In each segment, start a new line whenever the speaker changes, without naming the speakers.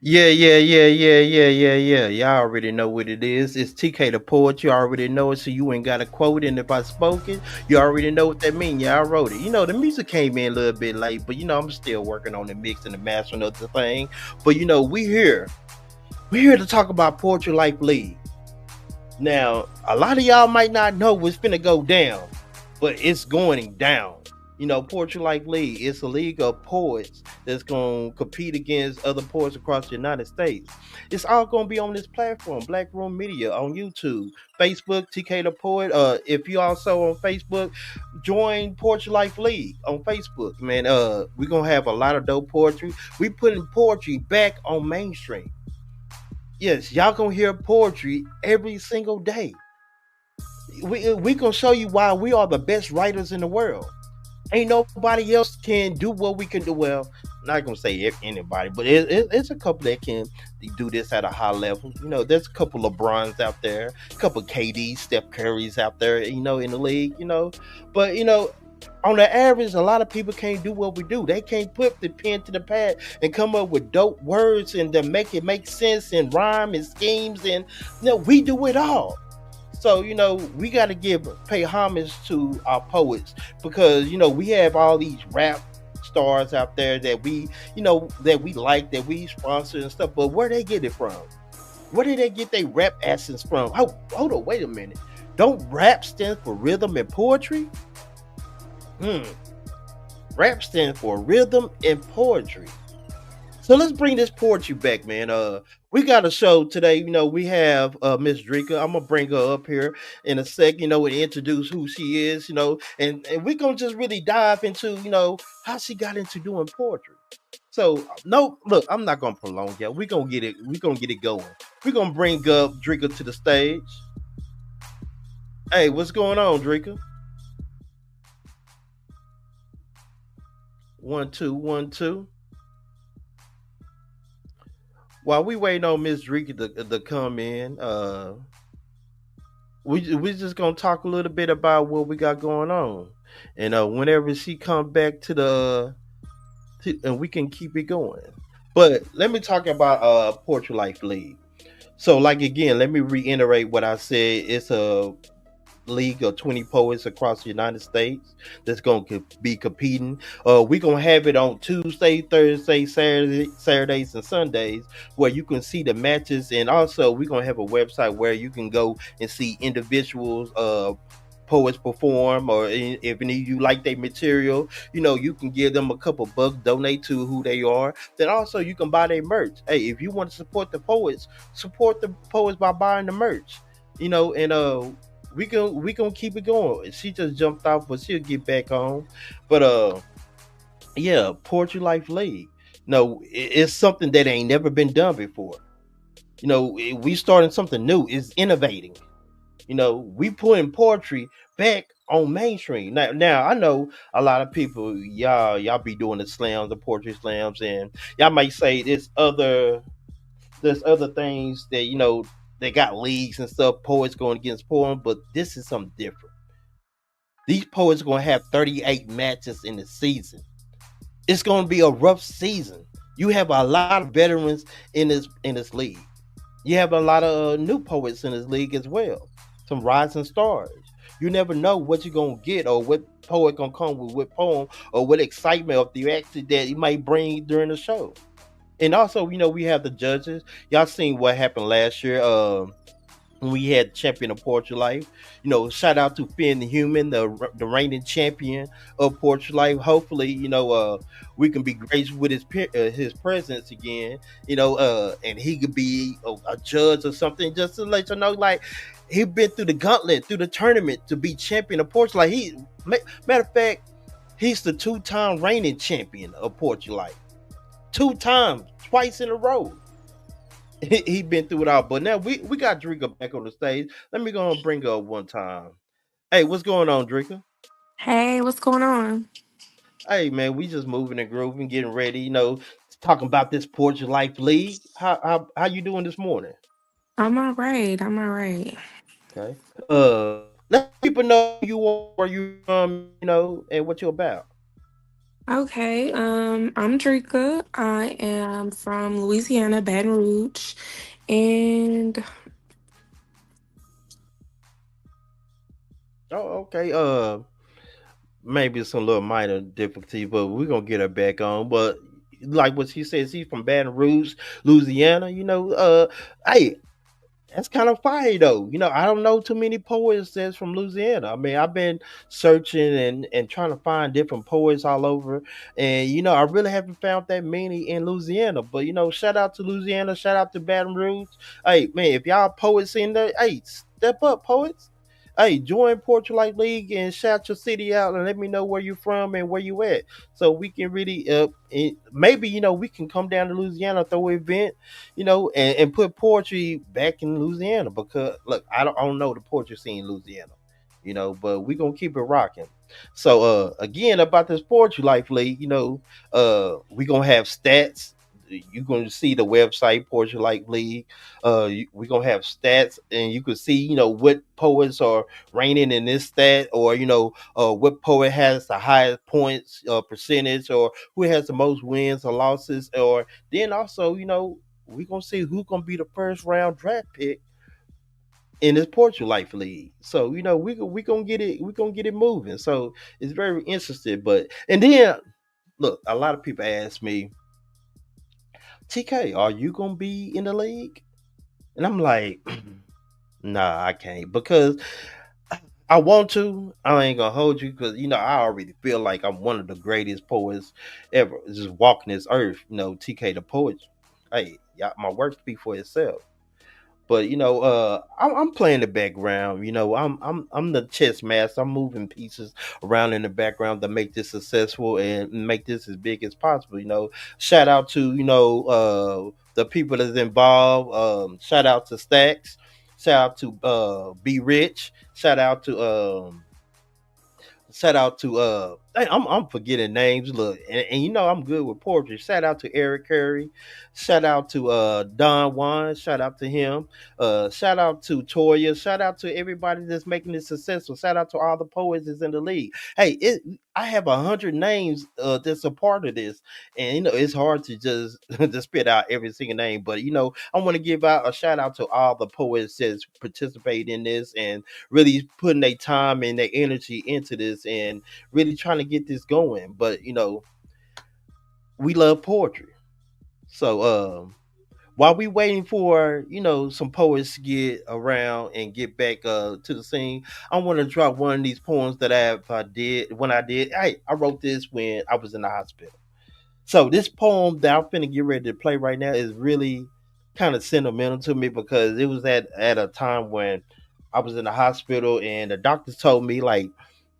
Yeah. Y'all already know what it is. It's TK the Poet. You already know it, so you ain't got to quote it. And if I spoke it, you already know what that means. Yeah, I wrote it. The music came in a little bit late, but I'm still working on the mix and the mastering of the thing. But we here. We're here to talk about Poetry Life League. Now, a lot of y'all might not know what's finna go down, but it's going down. Poetry Life League, it's a league of poets that's going to compete against other poets across the United States. It's all going to be on this platform, Black Room Media, on YouTube, Facebook, TK the Poet. If you also on Facebook, join Poetry Life League on Facebook. Man, we're going to have a lot of dope poetry. We putting poetry back on mainstream. Yes, y'all gonna hear poetry every single day. We gonna show you why we are the best writers in the world. Ain't nobody else can do what we can do. Well, not gonna say anybody, but it's a couple that can do this at a high level. There's a couple of LeBrons out there, a couple of KD, Steph Currys out there. In the league. But on the average, a lot of people can't do what we do. They can't put the pen to the pad and come up with dope words and to make it make sense and rhyme and schemes. And we do it all. So we got to pay homage to our poets because we have all these rap stars out there that we like, that we sponsor and stuff. But where they get it from? Where did they get their rap essence from? Oh, hold on, wait a minute. Don't rap stand for rhythm and poetry? Hmm. Rap stands for rhythm and poetry. So let's bring this poetry back, man. We got a show today. We have Miss Drika. I'm gonna bring her up here in a sec, and introduce who she is, and we're gonna just really dive into, how she got into doing poetry. So no, look, I'm not gonna prolong it. We're gonna get it, going. We're gonna bring up Drika to the stage. Hey, what's going on, Drika? 1 2 1 2. While we waiting on Miss Drika to come in, we just gonna talk a little bit about what we got going on, and whenever she come back and we can keep it going. But let me talk about Portrait Life League. So, like again, let me reiterate what I said. It's a league of 20 poets across the United States that's going to be competing. We're going to have it on Tuesday, Thursday, Saturdays, and Sundays where you can see the matches. And also, we're going to have a website where you can go and see individuals. Poets perform, or if any of you like their material, you can give them a couple bucks, donate to who they are. Then also you can buy their merch. Hey, if you want to support the poets by buying the merch. And we gonna keep it going. She just jumped off, but she'll get back on. But yeah, Poetry Life League. No, it's something that ain't never been done before. We starting something new. It's innovating. We putting poetry back on mainstream. Now I know a lot of people, y'all be doing the slams, the poetry slams, and y'all might say there's other things that they got leagues and stuff, poets going against poem, but this is something different. These poets are gonna have 38 matches in the season. It's gonna be a rough season. You have a lot of veterans in this league. You have a lot of new poets in this league as well. Some rising stars. You never know what you're gonna get or what poet gonna come with what poem or what excitement of the action that he might bring during the show. And also, we have the judges. Y'all seen what happened last year. When we had champion of Portrait Life. Shout out to Finn the Human, the reigning champion of Portrait Life. Hopefully, we can be graced with his presence again. And he could be a judge or something, just to let you know, like he been through the gauntlet, through the tournament to be champion of Portrait Life. Matter of fact, he's the two-time reigning champion of Portrait Life. 2 times, twice in a row. He been through it all. But now we got Drika back on the stage. Let me go and bring her up one time. Hey, what's going on, Drika?
Hey, what's going on?
Hey man, we just moving and grooving, getting ready, talking about this Portrait Life League. How you doing this morning?
I'm all right. I'm all right.
Okay. Let people know who you are, where you from, and what you're about.
Okay, I'm Drika. I am from Louisiana, Baton Rouge, and
Oh, okay. Maybe some little minor difficulty, but we're gonna get her back on. But like what she says, she's from Baton Rouge, Louisiana. Hey, that's kind of fire though. I don't know too many poets that's from Louisiana. I mean, I've been searching and trying to find different poets all over, and I really haven't found that many in Louisiana. But shout out to Louisiana, shout out to Baton Rouge. Hey man, if y'all poets in there, hey, step up, poets. Hey, join PoetryLifeLeague and shout your city out and let me know where you're from and where you at, so we can really maybe we can come down to Louisiana, throw an event, and put poetry back in Louisiana, because look, I don't know the poetry scene in Louisiana, but we gonna keep it rocking. So again, about this Poetry Life League, we gonna have stats. You're gonna see the website Poetry Life League. We gonna have stats, and you can see what poets are reigning in this stat, or what poet has the highest points percentage, or who has the most wins or losses, or then also we gonna see who gonna be the first round draft pick in this Portugal Life League. So we gonna get it, moving. So it's very interesting. But and then look, a lot of people ask me, TK, are you gonna be in the league? And I'm like, nah, I can't, because I want to. I ain't gonna hold you, because I already feel like I'm one of the greatest poets ever, just walking this earth. TK the poet. Hey, yeah, my work speak for itself. But I'm playing the background. I'm the chess master. I'm moving pieces around in the background to make this successful and make this as big as possible. Shout out to the people that's involved. Shout out to Stacks. Shout out to Be Rich. Shout out to I'm forgetting names. Look, and I'm good with poetry. Shout out to Eric Curry. Shout out to Don Juan. Shout out to him. Shout out to Toya. Shout out to everybody that's making this successful. Shout out to all the poets that's in the league. Hey, I have 100 names that's a part of this, and it's hard to just to spit out every single name. But I want to give out a shout out to all the poets that's participate in this and really putting their time and their energy into this and really trying to get this going. But we love poetry. So while we waiting for some poets to get around and get back to the scene, I want to drop one of these poems that I wrote this when I was in the hospital. So this poem that I'm finna get ready to play right now is really kind of sentimental to me, because it was at a time when I was in the hospital and the doctors told me, like,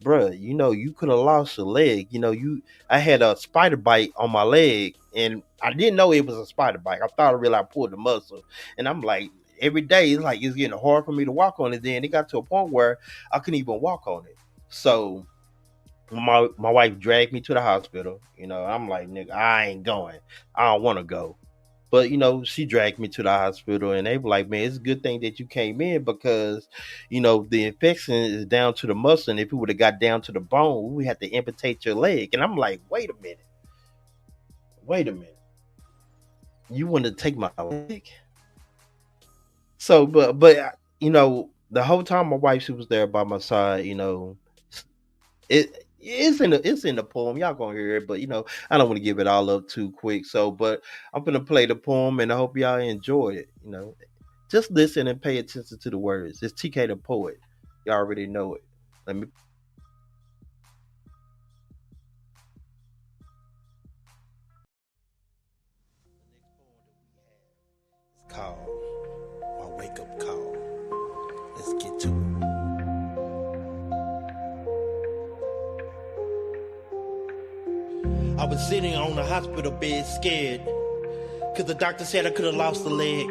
bruh, you could have lost your leg. I had a spider bite on my leg, and I didn't know it was a spider bite. I thought I realized I pulled the muscle, and I'm like, every day it's getting hard for me to walk on it. Then it got to a point where I couldn't even walk on it. So my wife dragged me to the hospital. I'm like, nigga, I ain't going. I don't want to go. But she dragged me to the hospital, and they were like, man, it's a good thing that you came in, because the infection is down to the muscle, and if it would have got down to the bone, we had to amputate your leg. And I'm like, wait a minute, you want to take my leg? So, but the whole time my wife, she was there by my side. It's in the poem. Y'all gonna hear it, but I don't want to give it all up too quick. So, but I'm gonna play the poem, and I hope y'all enjoy it. Just listen and pay attention to the words. It's TK the poet. Y'all already know it. Let me. It's called My Wake Up Call. Let's get to it. I was sitting on the hospital bed scared, cause the doctor said I could have lost a leg.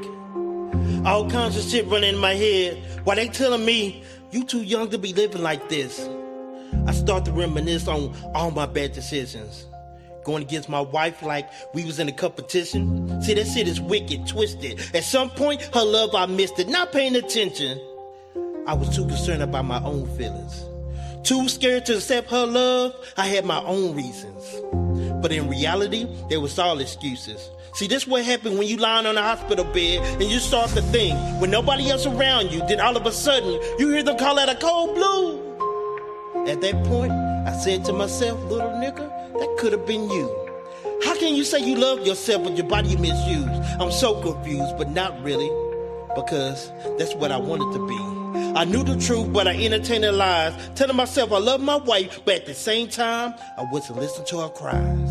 All kinds of shit running in my head while they telling me, you too young to be living like this. I start to reminisce on all my bad decisions. Going against my wife like we was in a competition. See, that shit is wicked, twisted. At some point, her love, I missed it, not paying attention. I was too concerned about my own feelings. Too scared to accept her love, I had my own reasons. But in reality, they was all excuses. See, this what happened when you lying on a hospital bed and you start to think, when nobody else around you, then all of a sudden, you hear them call out a cold blue. At that point, I said to myself, little nigga, that could have been you. How can you say you love yourself but your body you misuse? I'm so confused, but not really, because that's what I wanted to be. I knew the truth, but I entertained the lies, telling myself I love my wife, but at the same time, I wasn't listening to her cries.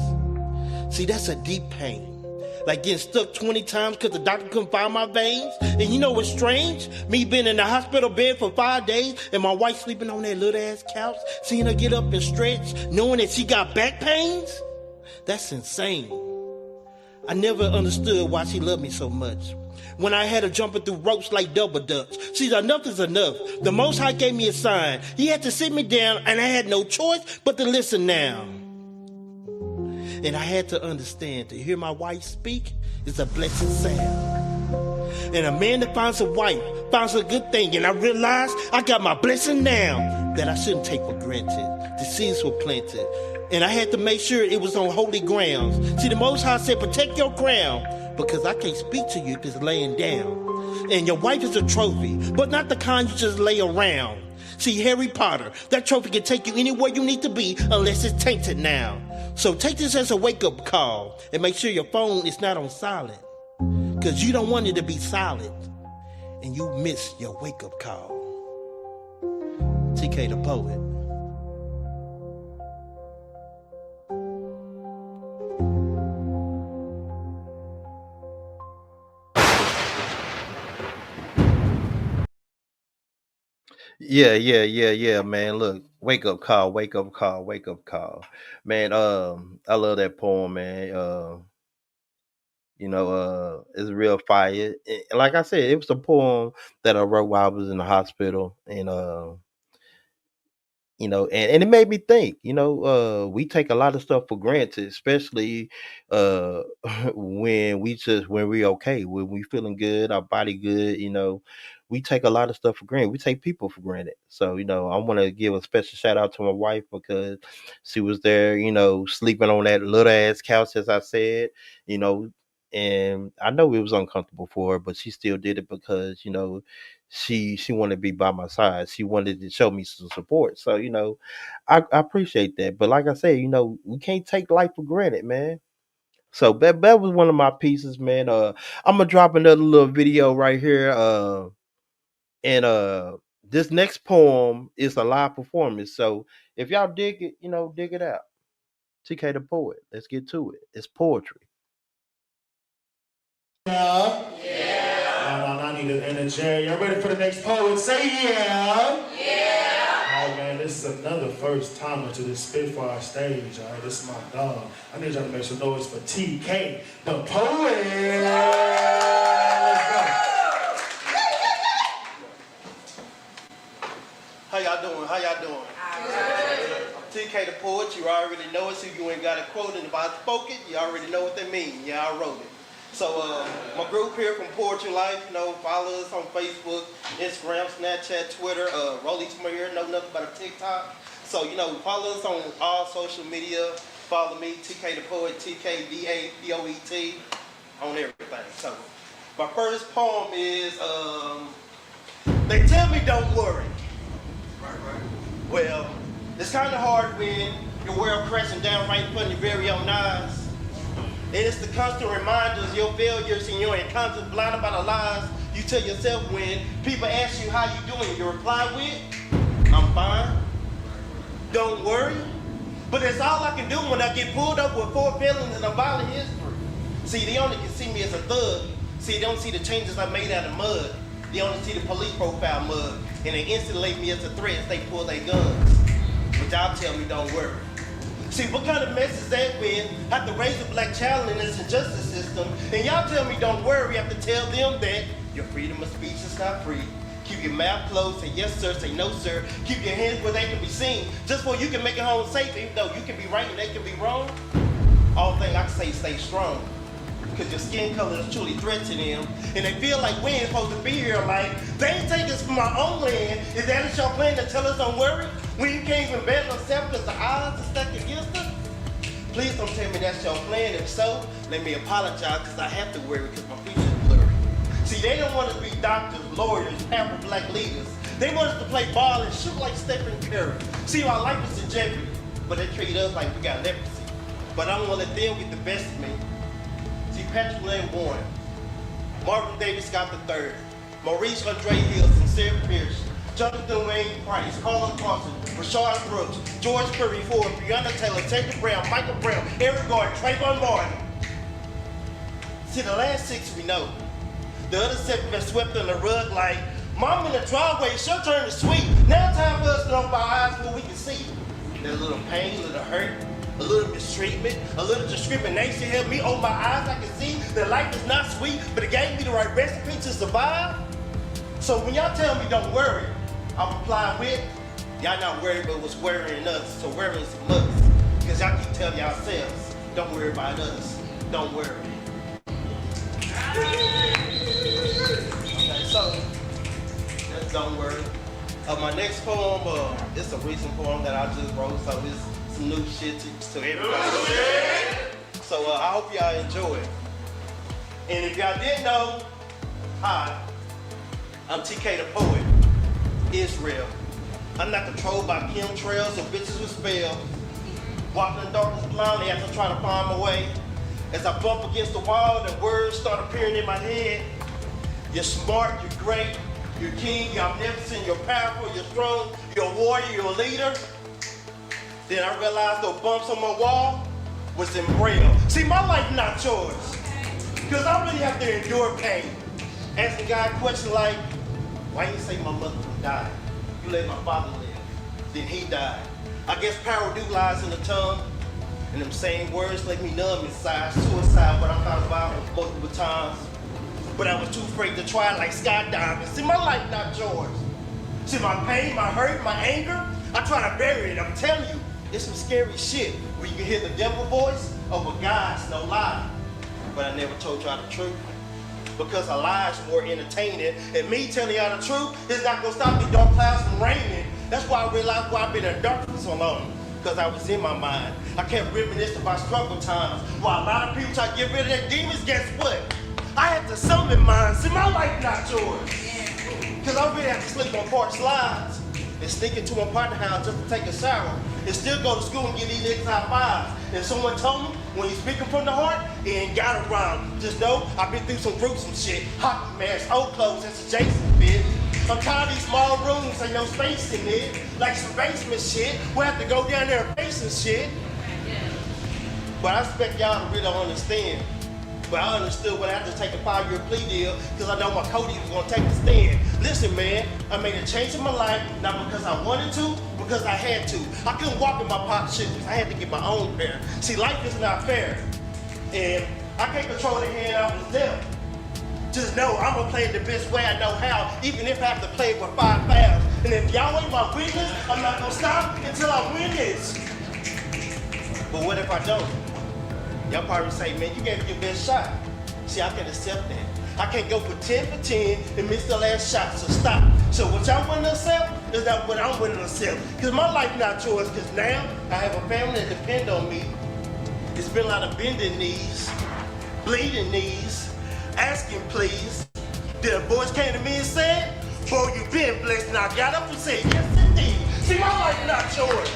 See, that's a deep pain. Like getting stuck 20 times because the doctor couldn't find my veins. And you know what's strange? Me being in the hospital bed for 5 days and my wife sleeping on that little ass couch, seeing her get up and stretch, knowing that she got back pains? That's insane. I never understood why she loved me so much. When I had her jumping through ropes like double dutch. See, enough is enough. The Most High gave me a sign. He had to sit me down and I had no choice but to listen now. And I had to understand, to hear my wife speak is a blessed sound. And a man that finds a wife finds a good thing. And I realized I got my blessing now that I shouldn't take for granted. The seeds were planted. And I had to make sure it was on holy grounds. See, the Most High said, protect your crown, because I can't speak to you if it's laying down. And your wife is a trophy, but not the kind you just lay around. See, Harry Potter, that trophy can take you anywhere you need to be unless it's tainted now. So take this as a wake-up call and make sure your phone is not on silent, because you don't want it to be silent and you miss your wake-up call. TK the Poet. Yeah, man. Look, wake up call, wake up call, wake up call. Man, I love that poem, man. It's real fire. And like I said, it was a poem that I wrote while I was in the hospital. And and it made me think, we take a lot of stuff for granted, especially uh when we okay, when we feeling good, our body good, we take a lot of stuff for granted. We take people for granted. So, I want to give a special shout out to my wife because she was there, sleeping on that little ass couch, as I said, you know, and I know it was uncomfortable for her, but she still did it because, she wanted to be by my side. She wanted to show me some support. So, I appreciate that. But like I said, we can't take life for granted, man. So that was one of my pieces, man. I'm gonna drop another little video right here. And this next poem is a live performance. So if y'all dig it, dig it out. TK the Poet. Let's get to it. It's poetry.
Yeah. No, I need an energy. Y'all ready for the next poet? Say yeah. All right, man, this is another first timer to this Spitfire stage. All right, this is my dog. I need y'all to make some noise for TK the Poet. Let's go.
How y'all doing? TK the Poet, you already know it, so you ain't got to quote it. If I spoke it, you already know what they mean. Yeah, I wrote it. So my group here from Poetry Life, follow us on Facebook, Instagram, Snapchat, Twitter, Rollies from here, know nothing about a TikTok. So, follow us on all social media. Follow me, TK the Poet, TKDAPOET, on everything. So my first poem is, they tell me don't worry. Right. Well, it's kind of hard when your world crashing down right in front of your very own eyes. And it's the constant reminders, your failures and your encounters blinded by the lies you tell yourself when people ask you how you doing. You reply with, I'm fine. Don't worry. But that's all I can do when I get pulled up with 4 felons and a violent history. See, they only can see me as a thug. See, they don't see the changes I made out of mud. They only see the police profile mud. And they instantly label me as a threat as they pull their guns. But y'all tell me don't worry. See, what kind of mess is that when I have to raise a black child in this injustice system, and y'all tell me don't worry, I have to tell them that your freedom of speech is not free. Keep your mouth closed, say yes sir, say no sir. Keep your hands where they can be seen, just so you can make it home safe, even though you can be right and they can be wrong. All thing I can say is stay strong, because your skin color is truly threat to them, and they feel like we ain't supposed to be here, like, they ain't take us from our own land. Is that your plan to tell us don't worry? When you can't even battle yourself because the odds are stacked against us? Please don't tell me that's your plan. If so, let me apologize because I have to worry because my future is blurry. See, they don't want us to be doctors, lawyers, powerful black leaders. They want us to play ball and shoot like Stephen Curry. See, our life is in jeopardy, but they treat us like we got leprosy. But I don't want to let them get the best of me. See, Patrick Lane Warren, Marvin Davis Scott III, Maurice Andre Hill, Sincere Pierce, Jonathan Wayne Price, Carlos Carson, Rashard Brooks, George Curry Ford, Breonna Taylor, Taylor Brown, Michael Brown, Eric Gordon, Trayvon Martin. See, the last 6 we know. The other 7 been swept under the rug like, Mom in the driveway, it's your turn to sweep. Now time for us to open our eyes where we can see. There's a little pain, a little hurt, a little mistreatment, a little discrimination. Help me open my eyes, I can see that life is not sweet, but it gave me the right recipe to survive. So when y'all tell me don't worry, I'm replying with, y'all not worried about what's worrying us, so worrying's a must. Because y'all keep telling yourselves, don't worry about us, don't worry. Okay, so, that's don't worry. My next poem, it's a recent poem that I just wrote, so it's some new shit to everybody. So I hope y'all enjoy it. And if y'all didn't know, hi, I'm TK the Poet, Israel. I'm not controlled by chemtrails or bitches with spells. Walking in darkness blindly as I try to find my way. As I bump against the wall, the words start appearing in my head. You're smart, you're great, you're king, you're omnipotent, you're powerful, you're strong, you're a warrior, you're a leader. Then I realized those bumps on my wall was in Braille. See, my life not yours. Because I really have to endure pain. Asking God questions like, why you say my mother died? You let my father live, then he died. I guess power do lies in the tongue. And them same words left me numb inside. Suicide, what I thought about multiple times. But I was too afraid to try like skydiving. See, my life not yours. See, my pain, my hurt, my anger, I try to bury it. I'm telling you, it's some scary shit where you can hear the devil voice over God's no lie. But I never told y'all the truth. Because a lie is more entertaining. And me telling y'all the truth is not gonna stop the dark clouds from raining. That's why I realized why I've been in dark for so long. Because I was in my mind. I kept reminiscing about struggle times. While a lot of people try to get rid of their demons, guess what? I had to summon mine. See, my life not yours. Because I really have to sleep on park slides and sneak into my partner house just to take a shower and still go to school and get these niggas high fives. And someone told me, when you're speaking from the heart, it ain't got to rhyme. Just know I've been through some gruesome shit. Hockey masks, old clothes, that's a Jason fit. I'm tired of these small rooms, ain't no space in it. Like some basement shit, we'll have to go down there and face some shit. But I expect y'all to really understand. But I understood when I had to take a 5-year plea deal because I know my Cody was gonna take the stand. Listen, man, I made a change in my life, not because I wanted to, because I had to. I couldn't walk in my pop's shoes. I had to get my own pair. See, life is not fair. And I can't control the hand I was dealt. Just know I'm gonna play it the best way I know how, even if I have to play it with 5 fouls. And if y'all ain't my witness, I'm not gonna stop until I win this. But what if I don't? Y'all probably say, man, you gave me your best shot. See, I can accept that. I can't go for 10 for 10 and miss the last shot, so stop. So what y'all willing to accept is not what I'm willing to accept. Because my life not yours, because now I have a family that depend on me. It's been a lot of bending knees, bleeding knees, asking please. Then a voice came to me and said, boy, you been blessed. And I got up and said, yes indeed. See, my life not yours.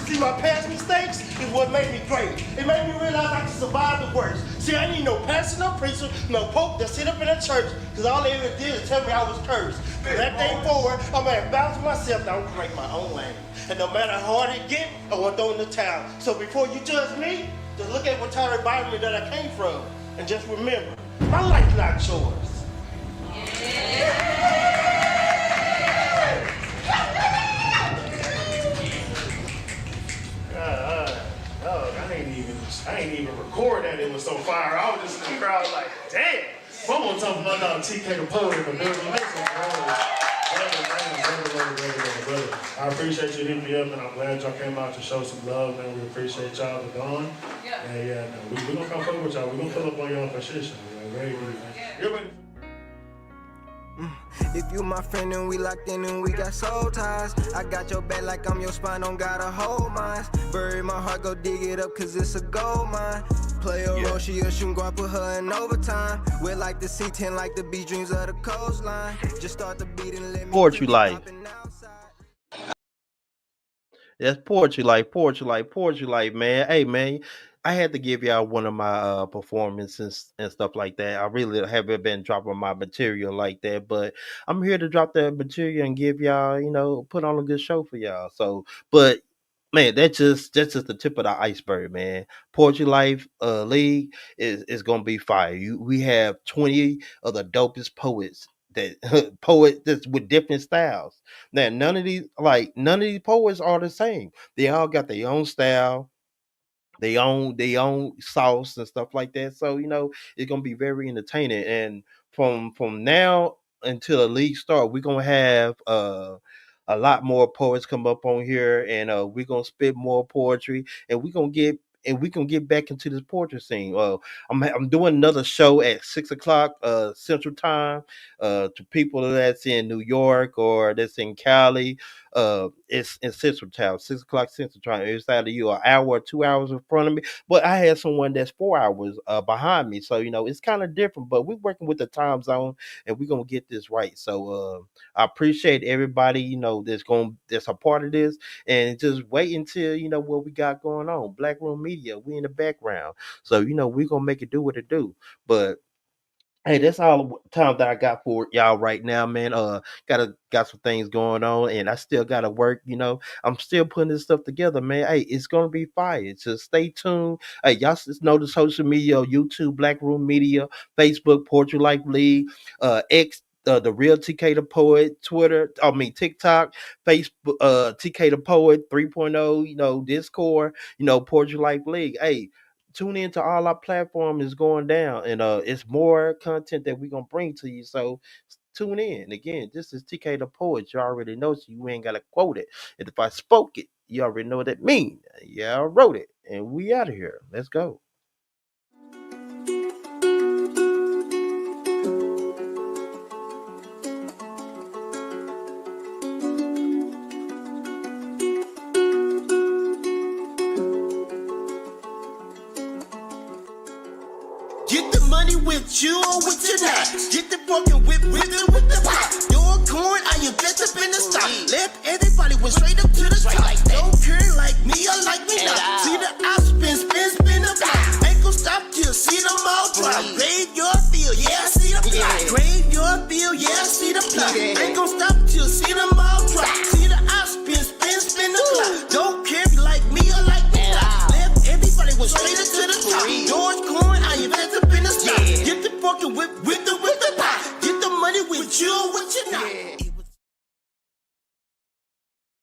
See, my past mistakes is what made me great. It made me realize I can survive the worst. See, I need no pastor, no preacher, no pope that sit up in a church, because all they ever did is tell me I was cursed. From that day forward, I'm going to balance myself and I'm going to create my own lane. And no matter how hard it get, I want to throw in the towel. So before you judge me, just look at what type of environment that I came from. And just remember, my life's not yours. Yeah. I ain't even record that. It was so fire. I was just in the crowd like, damn. One more time for my dog TK the Poet in the building. Brother. I appreciate you hitting me up, and I'm glad y'all came out to show some love, man. We appreciate y'all for going. Yeah. And we're gonna come fuck with y'all. We're gonna pull up on y'all for shit. Ready? You ready?
They if you my friend and we locked in and we got soul ties. I got your back like I'm your spine, don't gotta hold mine. Bury my heart, go dig it up, cause it's a gold mine. Play a role, she a shooting guard, put her in overtime. We're like the C10, like the beach dreams of the coastline. Just start the beat and let me
Poetry Life. That's Poetry Life, Poetry Life, Poetry Life, man. Hey, man, I had to give y'all one of my performances and stuff like that. I really haven't been dropping my material like that, but I'm here to drop that material and give y'all, put on a good show for y'all. So, but man, that's just the tip of the iceberg, man. Poetry Life League is gonna be fire. We have 20 of the dopest poets that poet that's with different styles. Now none of these poets are the same. They all got their own style, they own sauce and stuff like that. So it's gonna be very entertaining. And from now until the league start, we're gonna have a lot more poets come up on here, and we're gonna spit more poetry, and we can get back into this poetry scene. I'm doing another show at 6 o'clock Central Time to people that's in New York or that's in Cali. It's in Central Time, 6 o'clock Central Time. It's out of you an hour or 2 hours in front of me, but I had someone that's 4 hours behind me, so it's kind of different. But we're working with the time zone, and we're gonna get this right. So I appreciate everybody that's a part of this, and just wait until what we got going on. Black Room Media, we in the background, so we're gonna make it do what it do. But hey, that's all the time that I got for y'all right now, man. Got some things going on, and I still gotta work. I'm still putting this stuff together, man. Hey, it's gonna be fire. So stay tuned. Hey, y'all just know the social media: YouTube, Black Room Media, Facebook, Poetry Life League, X. The real TK the Poet, Twitter, TikTok, Facebook, TK the Poet 3.0, Discord, Poetry Life League. Hey, tune into all our platforms is going down, and it's more content that we're gonna bring to you. So tune in. Again, this is TK the Poet. You already know, so you ain't gotta quote it. And if I spoke it, you already know what that means. Yeah, I wrote it. And we out of here. Let's go.
Get the money with you or with you not. Get